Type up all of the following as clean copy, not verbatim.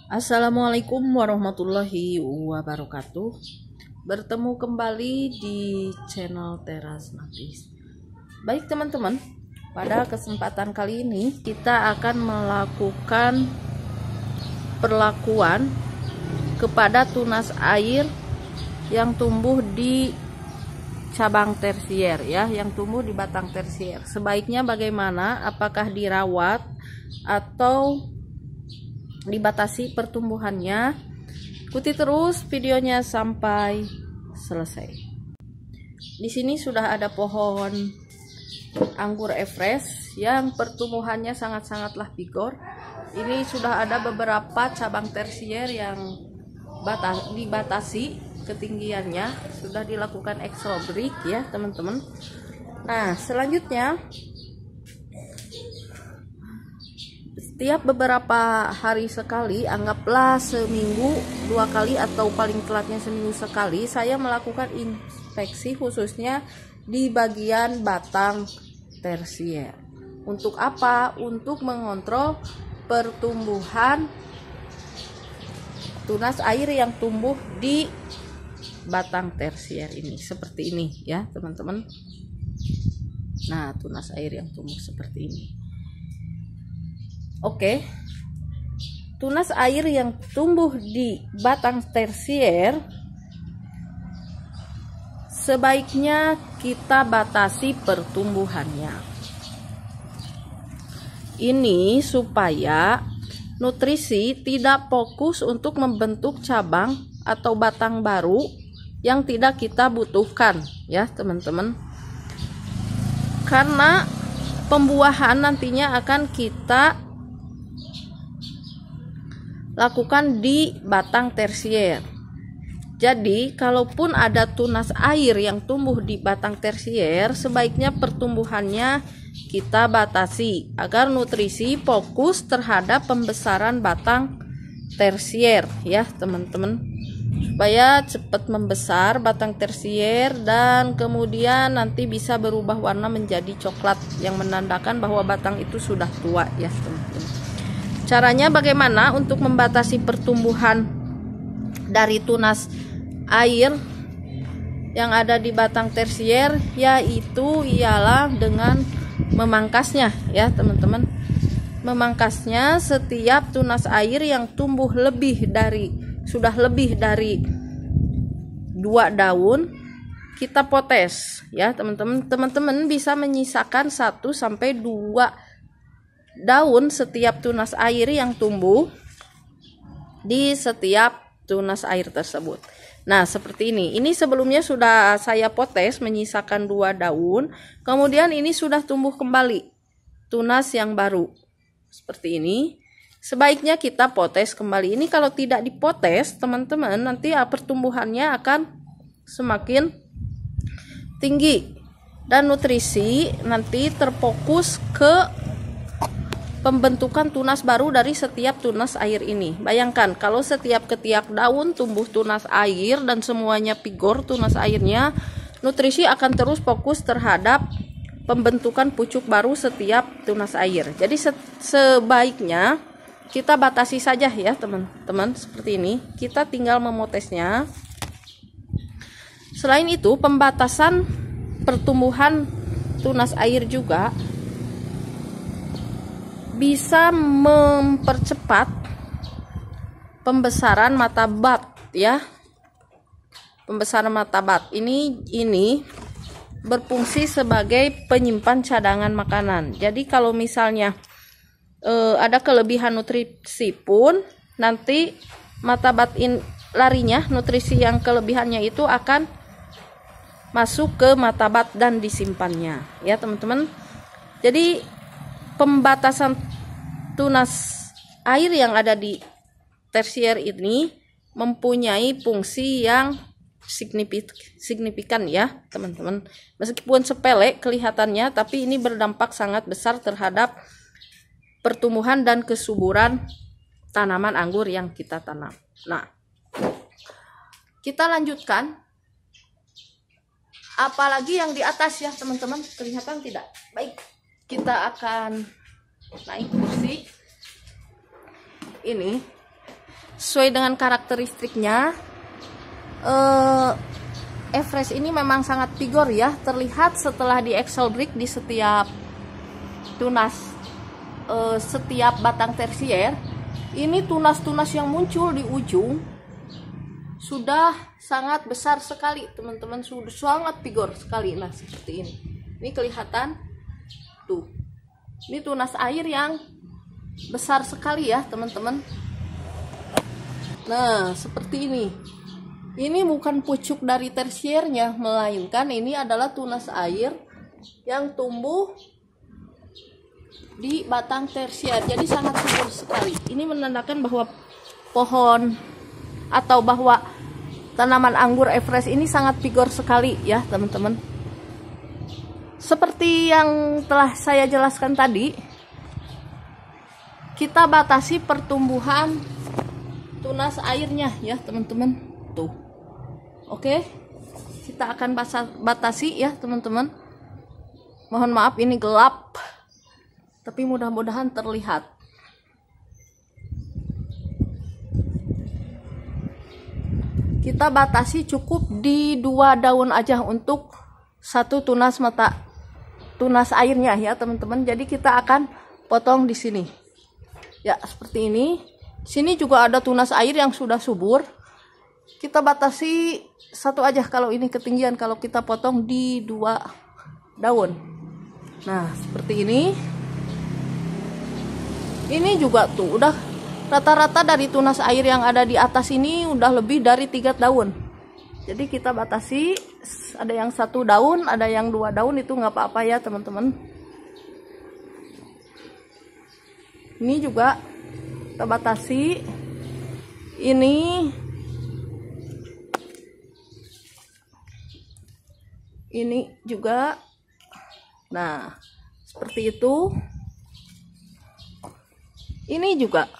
Assalamualaikum warahmatullahi wabarakatuh. Bertemu kembali di channel Teras Nafis. Baik teman-teman, pada kesempatan kali ini kita akan melakukan perlakuan kepada tunas air yang tumbuh di cabang tersier ya, yang tumbuh di batang tersier. Sebaiknya bagaimana? Apakah dirawat atau dibatasi pertumbuhannya? Ikuti terus videonya sampai selesai. Di sini sudah ada pohon anggur Everest yang pertumbuhannya sangat-sangatlah vigor. Ini sudah ada beberapa cabang tersier yang dibatasi ketinggiannya, sudah dilakukan exobrik ya teman-teman. Nah, selanjutnya setiap beberapa hari sekali, anggaplah seminggu 2 kali atau paling telatnya seminggu sekali, saya melakukan inspeksi khususnya di bagian batang tersier. Untuk apa? Untuk mengontrol pertumbuhan tunas air yang tumbuh di batang tersier ini, seperti ini ya teman-teman. Nah, tunas air yang tumbuh seperti ini. Oke, tunas air yang tumbuh di batang tersier sebaiknya kita batasi pertumbuhannya. Ini supaya nutrisi tidak fokus untuk membentuk cabang atau batang baru yang tidak kita butuhkan ya teman-teman. Karena pembuahan nantinya akan kita lakukan di batang tersier. Jadi kalaupun ada tunas air yang tumbuh di batang tersier, sebaiknya pertumbuhannya kita batasi agar nutrisi fokus terhadap pembesaran batang tersier ya teman-teman, supaya cepat membesar batang tersier dan kemudian nanti bisa berubah warna menjadi coklat yang menandakan bahwa batang itu sudah tua ya teman-teman. Caranya bagaimana untuk membatasi pertumbuhan dari tunas air yang ada di batang tersier, yaitu ialah dengan memangkasnya ya teman-teman. Memangkasnya setiap tunas air yang tumbuh sudah lebih dari 2 daun, kita potes ya teman-teman. Teman-teman bisa menyisakan 1 sampai 2 daun setiap tunas air yang tumbuh di setiap tunas air tersebut. Nah, seperti ini. Ini sebelumnya sudah saya potes menyisakan 2 daun. Kemudian ini sudah tumbuh kembali tunas yang baru. Seperti ini. Sebaiknya kita potes kembali. Ini kalau tidak dipotes, teman-teman, nanti pertumbuhannya akan semakin tinggi dan nutrisi nanti terfokus ke pembentukan tunas baru dari setiap tunas air ini. Bayangkan kalau setiap ketiak daun tumbuh tunas air dan semuanya vigor tunas airnya, nutrisi akan terus fokus terhadap pembentukan pucuk baru setiap tunas air. Jadi sebaiknya kita batasi saja ya teman-teman, seperti ini. Kita tinggal memotesnya. Selain itu, pembatasan pertumbuhan tunas air juga bisa mempercepat pembesaran mata bat ya. Pembesaran mata bat ini berfungsi sebagai penyimpan cadangan makanan. Jadi kalau misalnya ada kelebihan nutrisi pun, nanti mata bat larinya nutrisi yang kelebihannya itu akan masuk ke mata bat dan disimpannya ya teman-teman. Jadi pembatasan tunas air yang ada di tersier ini mempunyai fungsi yang signifikan ya teman-teman. Meskipun sepele kelihatannya, tapi ini berdampak sangat besar terhadap pertumbuhan dan kesuburan tanaman anggur yang kita tanam. Nah, kita lanjutkan. Apalagi yang di atas ya teman-teman, kelihatan tidak? Baik, kita akan naik kursi ini. sesuai dengan karakteristiknya. Everest ini memang sangat vigor ya, terlihat setelah di axle break di setiap tunas, setiap batang tersier. Ini tunas-tunas yang muncul di ujung sudah sangat besar sekali teman-teman, sudah sangat vigor sekali. Nah seperti ini kelihatan tuh, ini tunas air yang besar sekali ya teman-teman. Nah seperti ini bukan pucuk dari tersiernya, melainkan ini adalah tunas air yang tumbuh di batang tersier, jadi sangat subur sekali. Ini menandakan bahwa pohon atau bahwa tanaman anggur Everest ini sangat vigor sekali ya teman-teman. Seperti yang telah saya jelaskan tadi, kita batasi pertumbuhan tunas airnya ya teman-teman. Tuh, oke, kita akan batasi ya teman-teman. Mohon maaf ini gelap, tapi mudah-mudahan terlihat. Kita batasi cukup di 2 daun aja untuk satu tunas airnya ya teman-teman. Jadi kita akan potong di sini. Ya, seperti ini. Sini juga ada tunas air yang sudah subur. Kita batasi satu aja kalau ini ketinggian, kalau kita potong di 2 daun. Nah, seperti ini. Ini juga tuh udah rata-rata dari tunas air yang ada di atas ini udah lebih dari 3 daun. Jadi kita batasi, ada yang 1 daun, ada yang 2 daun, itu nggak apa-apa ya teman-teman. Ini juga kita batasi. Ini juga. Nah, seperti itu. Ini juga.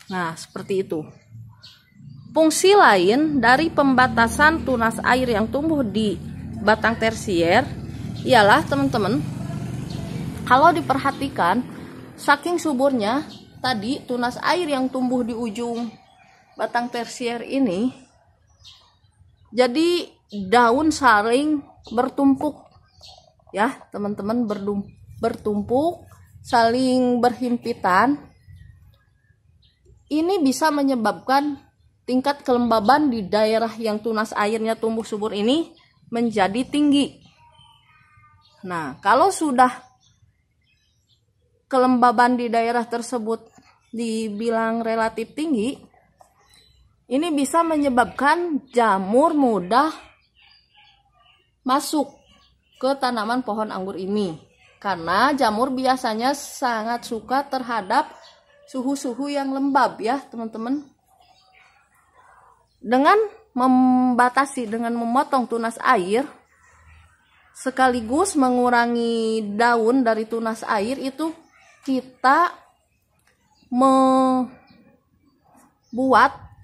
Nah, seperti itu. Fungsi lain dari pembatasan tunas air yang tumbuh di batang tersier ialah teman-teman, kalau diperhatikan saking suburnya tadi tunas air yang tumbuh di ujung batang tersier ini, jadi daun saling bertumpuk ya teman-teman, bertumpuk saling berhimpitan. Ini bisa menyebabkan tingkat kelembaban di daerah yang tunas airnya tumbuh subur ini menjadi tinggi. Nah, kalau sudah kelembaban di daerah tersebut dibilang relatif tinggi, ini bisa menyebabkan jamur mudah masuk ke tanaman pohon anggur ini. Karena jamur biasanya sangat suka terhadap suhu-suhu yang lembab ya teman-teman. Dengan membatasi, dengan memotong tunas air sekaligus mengurangi daun dari tunas air, itu kita membuat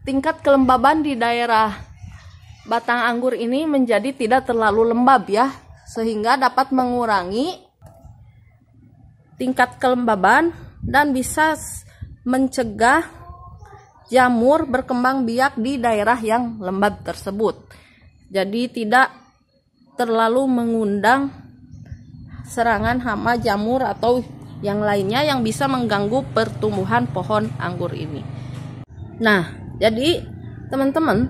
tingkat kelembaban di daerah batang anggur ini menjadi tidak terlalu lembab ya, sehingga dapat mengurangi tingkat kelembaban dan bisa mencegah jamur berkembang biak di daerah yang lembab tersebut. Jadi tidak terlalu mengundang serangan hama, jamur atau yang lainnya yang bisa mengganggu pertumbuhan pohon anggur ini. Nah, jadi teman-teman,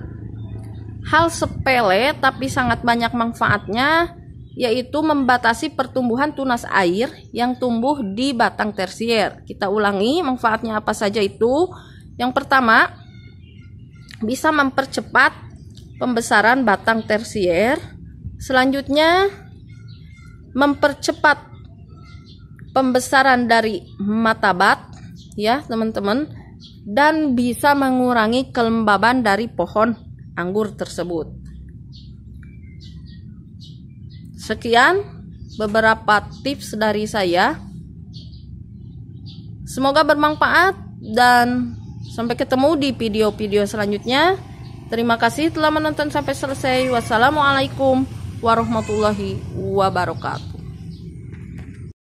hal sepele tapi sangat banyak manfaatnya, yaitu membatasi pertumbuhan tunas air yang tumbuh di batang tersier. Kita ulangi manfaatnya apa saja itu. Yang pertama, bisa mempercepat pembesaran batang tersier. Selanjutnya, mempercepat pembesaran dari matabat ya teman-teman, dan bisa mengurangi kelembaban dari pohon anggur tersebut. Sekian beberapa tips dari saya. Semoga bermanfaat dan sampai ketemu di video-video selanjutnya. Terima kasih telah menonton sampai selesai. Wassalamualaikum warahmatullahi wabarakatuh.